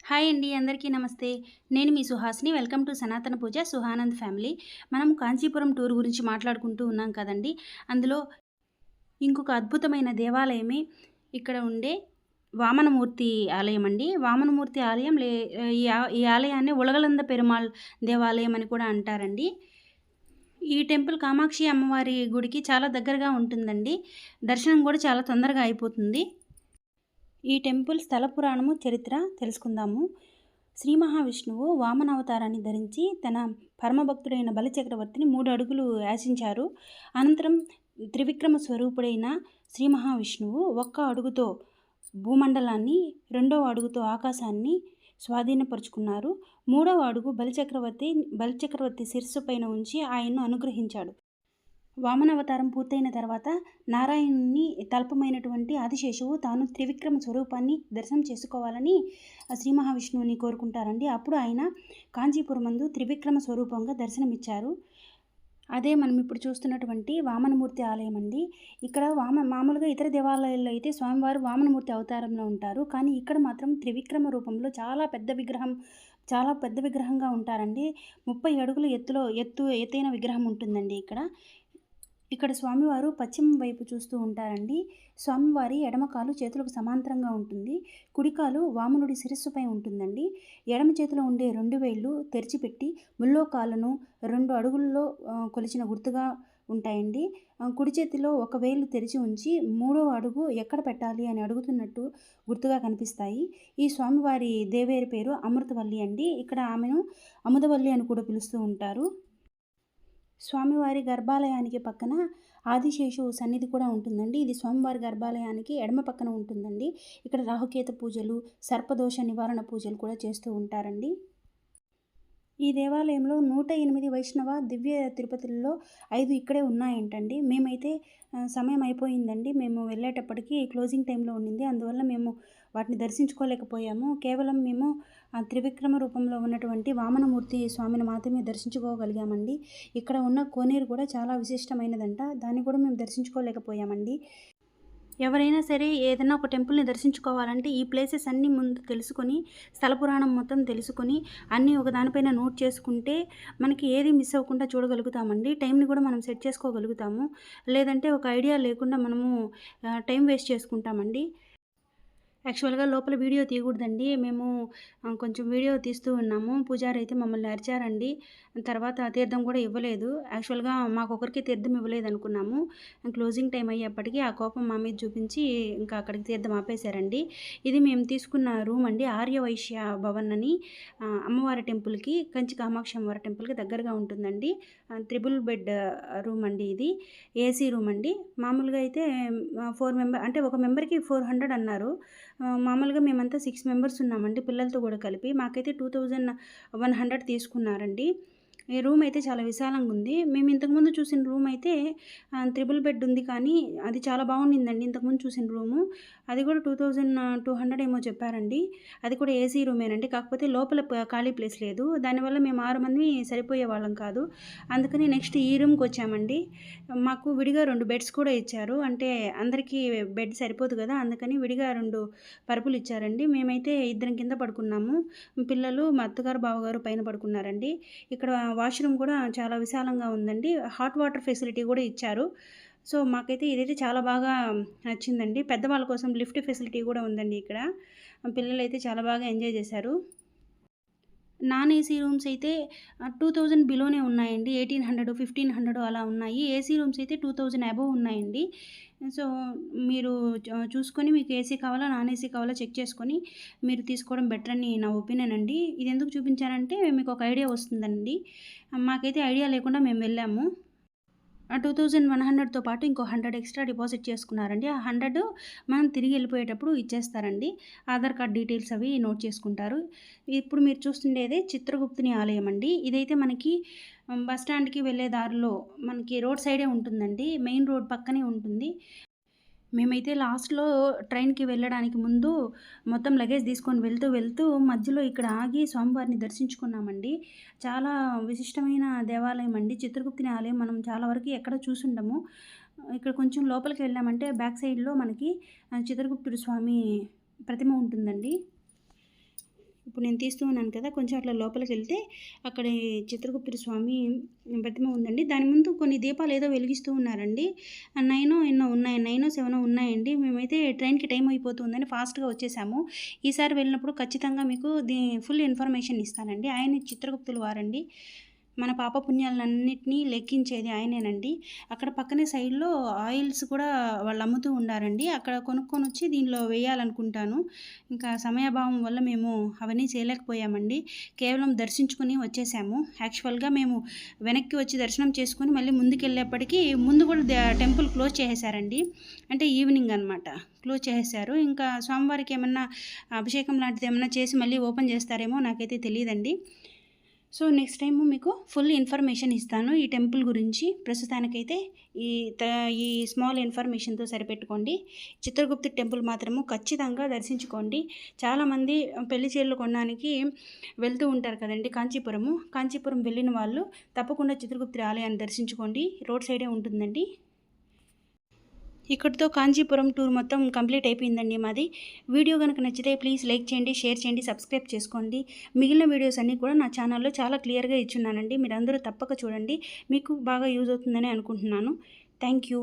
Hi అండి. అందరికీ నమస్తే. నేను మీ సుహాసిని. వెల్కమ్ టు సనాతన పూజ సుహానంద్ ఫ్యామిలీ. మనం కాంచీపురం టూర్ గురించి మాట్లాడుకుంటూ ఉన్నాం కదండీ! అందులో ఇంకొక అద్భుతమైన దేవాలయమే ఇక్కడ ఉండే వామనమూర్తి ఆలయం అండి. వామనమూర్తి ఆలయం ఈ ఆలయాన్ని ఉలగలంద పెరుమాళ్ దేవాలయం అని కూడా అంటారండి. ఈ టెంపుల్ కామాక్షి అమ్మవారి గుడికి చాలా దగ్గరగా ఉంటుందండి. దర్శనం కూడా చాలా తొందరగా అయిపోతుంది. ఈ టెంపుల్ స్థల పురాణము చరిత్ర తెలుసుకుందాము. శ్రీ మహావిష్ణువు వామన అవతారాన్ని ధరించి తన పరమభక్తుడైన బలిచక్రవర్తిని 3 అడుగులు యాచించారు. అనంతరం త్రివిక్రమ స్వరూపుడైన శ్రీ మహావిష్ణువు ఒక్క అడుగుతో భూమండలాన్ని, రెండవ అడుగుతో ఆకాశాన్ని స్వాధీనపరుచుకున్నారు. మూడవ అడుగు బలిచక్రవర్తి శిరస్సు పైన ఉంచి ఆయన్ను అనుగ్రహించాడు. వామనావతారం పూర్తయిన తర్వాత నారాయణుని తల్పమైనటువంటి ఆదిశేషువు తాను త్రివిక్రమ స్వరూపాన్ని దర్శనం చేసుకోవాలని శ్రీ మహావిష్ణువుని కోరుకుంటారండి. అప్పుడు ఆయన కాంచీపురమందు త్రివిక్రమ స్వరూపంగా దర్శనమిచ్చారు. అదే మనం ఇప్పుడు చూస్తున్నటువంటి వామనమూర్తి ఆలయం అండి. ఇక్కడ మామూలుగా ఇతర దేవాలయాల్లో అయితే స్వామివారు వామనమూర్తి అవతారంలో ఉంటారు. కానీ ఇక్కడ మాత్రం త్రివిక్రమ రూపంలో చాలా పెద్ద విగ్రహంగా ఉంటారండి. 30 అడుగుల ఎత్తైన విగ్రహం ఉంటుందండి ఇక్కడ. ఇక్కడ స్వామివారు పశ్చిమ వైపు చూస్తూ ఉంటారండి. స్వామివారి ఎడమకాలు చేతులకు సమాంతరంగా ఉంటుంది. కుడికాలు వామనుడి శిరస్సుపై ఉంటుందండి. ఎడమ చేతిలో ఉండే 2 వేళ్ళు తెరిచిపెట్టి ముల్లోకాలను 2 అడుగుల్లో కొలిచిన గుర్తుగా ఉంటాయండి. కుడి చేతిలో ఒక వేలు తెరిచి ఉంచి 3వ అడుగు ఎక్కడ పెట్టాలి అని అడుగుతున్నట్టు గుర్తుగా కనిపిస్తాయి. ఈ స్వామివారి దేవేరి పేరు అమృతవల్లి అండి. ఇక్కడ ఆమెను అముదవల్లి అని కూడా పిలుస్తూ ఉంటారు. స్వామివారి గర్భాలయానికి పక్కన ఆదిశేషువు సన్నిధి కూడా ఉంటుందండి. ఇది స్వామివారి గర్భాలయానికి ఎడమ పక్కన ఉంటుందండి. ఇక్కడ రాహుకేతు పూజలు, సర్పదోష నివారణ పూజలు కూడా చేస్తూ ఉంటారండి. ఈ దేవాలయంలో 108 వైష్ణవ దివ్య తిరుపతులలో 5 ఇక్కడే ఉన్నాయంటండి. మేమైతే సమయం అయిపోయిందండి. మేము వెళ్ళేటప్పటికి క్లోజింగ్ టైంలో ఉండింది. అందువల్ల మేము వాటిని దర్శించుకోలేకపోయాము. కేవలం మేము త్రివిక్రమ రూపంలో ఉన్నటువంటి వామనమూర్తి స్వామిని మాత్రమే దర్శించుకోగలిగామండి. ఇక్కడ ఉన్న కోనేరు కూడా చాలా విశిష్టమైనదంట. దాన్ని కూడా మేము దర్శించుకోలేకపోయామండి. ఎవరైనా సరే ఏదైనా ఒక టెంపుల్ని దర్శించుకోవాలంటే ఈ ప్లేసెస్ అన్నీ ముందు తెలుసుకొని, స్థల పురాణం మొత్తం తెలుసుకొని, అన్నీ ఒక దానిపైన నోట్ చేసుకుంటే మనకి ఏది మిస్ అవ్వకుండా చూడగలుగుతామండి. టైంని కూడా మనం సెట్ చేసుకోగలుగుతాము. లేదంటే ఒక ఐడియా లేకుండా మనము టైం వేస్ట్ చేసుకుంటామండి. యాక్చువల్‌గా లోపల వీడియో తీయకూడదండి. మేము కొంచెం వీడియో తీస్తూ ఉన్నాము. పూజారి అయితే మమ్మల్ని అరిచారండి. తర్వాత తీర్థం కూడా ఇవ్వలేదు. యాక్చువల్‌గా మాకొకరికి తీర్థం ఇవ్వలేదనుకున్నాము. క్లోజింగ్ టైం అయ్యేప్పటికి ఆ కోపం మా మీద చూపించి ఇంకా అక్కడికి తీర్థం ఆపేశారండి. ఇది మేము తీసుకున్న రూమ్ అండి. ఆర్యవైశ్య భవన్ అని అమ్మవారి టెంపుల్‌కి, కంచి కామాక్షి అమ్మవారి టెంపుల్‌కి దగ్గరగా ఉంటుందండి. త్రిబుల్ బెడ్ రూమ్ అండి ఇది. ఏసీ రూమ్ అండి. మామూలుగా అయితే 4 అంటే ఒక మెంబర్‌కి 400 అన్నారు. మామూలుగా మేమంతా 6 మెంబర్స్ ఉన్నామండి పిల్లలతో కూడా కలిపి. మాకైతే 2100 తీసుకున్నారండి. ఈ రూమ్ అయితే చాలా విశాలంగా ఉంది. మేము ఇంతకుముందు చూసిన రూమ్ అయితే త్రిబుల్ బెడ్ ఉంది కానీ అది చాలా బాగుండిందండి. ఇంతకుముందు చూసిన రూము అది కూడా 2200 ఏమో చెప్పారండి. అది కూడా ఏసీ రూమేనండి. కాకపోతే లోపల ఖాళీ ప్లేస్ లేదు. దానివల్ల మేము 6 మంది సరిపోయే వాళ్ళం కాదు. అందుకని నెక్స్ట్ ఈ రూమ్కి వచ్చామండి. మాకు విడిగా 2 బెడ్స్ కూడా ఇచ్చారు. అంటే అందరికీ బెడ్ సరిపోదు కదా, అందుకని విడిగా 2 పరుపులు ఇచ్చారండి. మేమైతే ఇద్దరం కింద పడుకున్నాము. పిల్లలు మా అత్తగారు బావగారు పైన పడుకున్నారండి. ఇక్కడ వాష్రూమ్ కూడా చాలా విశాలంగా ఉందండి. హాట్ వాటర్ ఫెసిలిటీ కూడా ఇచ్చారు. సో మాకైతే ఇదైతే చాలా బాగా నచ్చిందండి. పెద్దవాళ్ళ కోసం లిఫ్ట్ ఫెసిలిటీ కూడా ఉందండి ఇక్కడ. పిల్లలైతే చాలా బాగా ఎంజాయ్ చేశారు. నాన్ ఏసీ రూమ్స్ అయితే 2000 బిలోనే ఉన్నాయండి. 1800, 1500 అలా ఉన్నాయి. ఏసీ రూమ్స్ అయితే 2000 అబోవ్ ఉన్నాయండి. సో మీరు చూసుకొని మీకు ఏసీ కావాలా, నాన్ ఏసీ కావాలా చెక్ చేసుకొని మీరు తీసుకోవడం బెటర్ అని నా ఒపీనియన్ అండి. ఇది ఎందుకు చూపించానంటే మీకు ఒక ఐడియా వస్తుందండి. మాకైతే ఐడియా లేకుండా మేము వెళ్ళాము. 2100తో పాటు ఇంకో 100 ఎక్స్ట్రా డిపాజిట్ చేసుకున్నారండి. ఆ 100 మనం తిరిగి వెళ్ళిపోయేటప్పుడు ఇచ్చేస్తారండి. ఆధార్ కార్డ్ డీటెయిల్స్ అవి నోట్ చేసుకుంటారు. ఇప్పుడు మీరు చూస్తుండేదే చిత్రగుప్తుని ఆలయం అండి. ఇదైతే మనకి బస్ స్టాండ్‌కి వెళ్ళే దారిలో మనకి రోడ్ సైడే ఉంటుందండి. మెయిన్ రోడ్ పక్కనే ఉంటుంది. మేమైతే లాస్ట్‌లో ట్రైన్‌కి వెళ్ళడానికి ముందు మొత్తం లగేజ్ తీసుకొని వెళ్తూ మధ్యలో ఇక్కడ ఆగి స్వామివారిని దర్శించుకున్నామండి. చాలా విశిష్టమైన దేవాలయం అండి. చిత్రగుప్తుని ఆలయం మనం చాలా వరకు ఎక్కడ చూసుండము. ఇక్కడ కొంచెం లోపలికి వెళ్ళామంటే బ్యాక్ సైడ్‌లో మనకి చిత్రగుప్తుడి స్వామి ప్రతిమ ఉంటుందండి. ఇప్పుడు నేను తీస్తూ ఉన్నాను కదా, కొంచెం అట్లా లోపలికి వెళ్తే అక్కడ ఈ చిత్రగుప్తుడి స్వామి ప్రతిమ ఉందండి. దాని ముందు కొన్ని దీపాలు ఏదో వెలిగిస్తూ ఉన్నారండి. 9 ఎన్నో ఉన్నాయి, 9, 7 ఉన్నాయండి. మేమైతే ట్రైన్‌కి టైం అయిపోతుందని ఫాస్ట్‌గా వచ్చేసాము. ఈసారి వెళ్ళినప్పుడు ఖచ్చితంగా మీకు ఫుల్ ఇన్ఫర్మేషన్ ఇస్తానండి. ఆయన చిత్రగుప్తుల వారండి. మన పాప పుణ్యాలన్నిటిని లెక్కించేది ఆయనేనండి. అక్కడ పక్కనే సైడ్‌లో ఆయిల్స్ కూడా వాళ్ళు అమ్ముతూ ఉండారండి. అక్కడ కొనుక్కొనొచ్చి దీనిలో వేయాలనుకుంటాను. ఇంకా సమయాభావం వల్ల మేము అవన్నీ చేయలేకపోయామండి. కేవలం దర్శించుకొని వచ్చేసాము. యాక్చువల్‌గా మేము వెనక్కి వచ్చి దర్శనం చేసుకొని మళ్ళీ ముందుకెళ్ళేప్పటికి ముందు కూడా టెంపుల్ క్లోజ్ చేసేసారండి. అంటే ఈవినింగ్ అనమాట. క్లోజ్ చేసేసారు. ఇంకా స్వామివారికి ఏమన్నా అభిషేకం లాంటిది ఏమన్నా చేసి మళ్ళీ ఓపెన్ చేస్తారేమో నాకైతే తెలీదండి. సో, నెక్స్ట్ టైము మీకు ఫుల్ ఇన్ఫర్మేషన్ ఇస్తాను ఈ టెంపుల్ గురించి. ప్రస్తుతానికైతే ఈ త ఈ స్మాల్ ఇన్ఫర్మేషన్‌తో సరిపెట్టుకోండి. చిత్రగుప్త టెంపుల్ మాత్రము ఖచ్చితంగా దర్శించుకోండి. చాలామంది పెళ్లి చీరలు కొనడానికి వెళ్తూ ఉంటారు కదండీ కాంచీపురము. కాంచీపురం వెళ్ళిన వాళ్ళు తప్పకుండా చిత్రగుప్తుడి ఆలయాన్ని దర్శించుకోండి. రోడ్ సైడే ఉంటుందండి. ఇక్కడితో కాంచీపురం టూర్ మొత్తం కంప్లీట్ అయిపోయిందండి మాది. వీడియో గనుక నచ్చితే ప్లీజ్ లైక్ చేయండి, షేర్ చేయండి, సబ్స్క్రైబ్ చేసుకోండి. మిగిలిన వీడియోస్ అన్నీ కూడా నా ఛానల్‌లో చాలా క్లియర్‌గా ఇచ్చున్నానండి. మీరందరూ తప్పక చూడండి. మీకు బాగా యూజ్ అవుతుందని అనుకుంటున్నాను. Thank you.